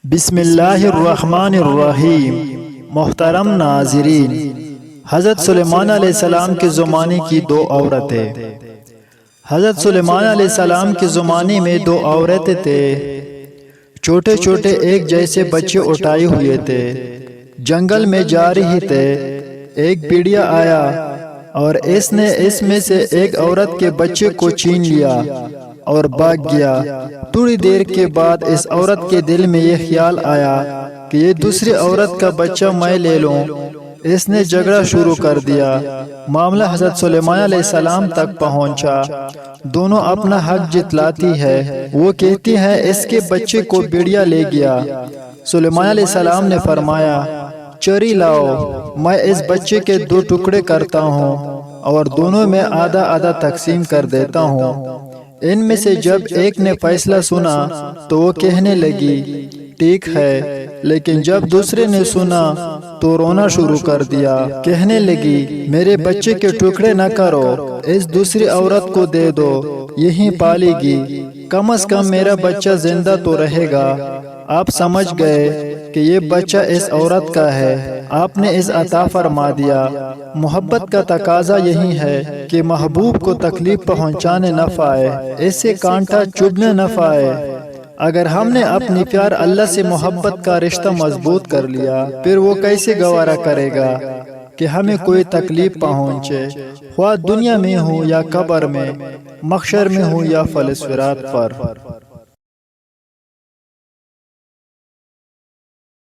بسم اللہ الرحمن الرحیم۔ محترم ناظرین، حضرت سلیمان علیہ السلام کے زمانے کی دو عورتیں۔ حضرت سلیمان علیہ السلام کے زمانے میں دو عورتیں تھے، چھوٹے چھوٹے ایک جیسے بچے اٹھائے ہوئے تھے، جنگل میں جا رہی تھے۔ ایک بھیڑیا آیا اور اس نے اس میں سے ایک عورت کے بچے کو چھین لیا اور بھاگ گیا۔ تھوڑی دیر کے بعد اس عورت کے دل میں یہ خیال آیا کہ یہ دوسری عورت کا بچہ میں لے لوں۔ اس نے جھگڑا شروع کر دیا۔ معاملہ حضرت سلیمان علیہ السلام تک پہنچا۔ دونوں اپنا حق جتلاتی ہے۔ وہ کہتی ہے اس کے بچے کو بھیڑیا لے گیا۔ سلیمان علیہ السلام نے فرمایا، چری لاؤ، میں اس بچے کے دو ٹکڑے کرتا ہوں اور دونوں میں آدھا آدھا تقسیم کر دیتا ہوں۔ ان میں سے جب ایک نے فیصلہ سنا تو وہ کہنے لگی، ٹھیک ہے، لیکن جب دوسرے نے سنا تو رونا شروع کر دیا۔ کہنے لگی، میرے بچے کے ٹکڑے نہ کرو، اس دوسری عورت کو دے دو، یہیں پالے گی، کم از کم میرا بچہ زندہ تو رہے گا۔ آپ سمجھ گئے کہ یہ بچہ اس عورت کا ہے، آپ نے اس عطا فرما دیا۔ محبت کا تقاضا یہی ہے کہ محبوب کو تکلیف پہنچانے نہ پائے، اس سے کانٹا چبھنے نہ پائے۔ اگر ہم نے اپنی پیار اللہ سے محبت کا رشتہ مضبوط کر لیا، پھر وہ کیسے گوارا کرے گا کہ ہمیں کوئی تکلیف پہنچے، خواہ دنیا میں ہو یا قبر میں، محشر میں ہو یا فلسفرات پر۔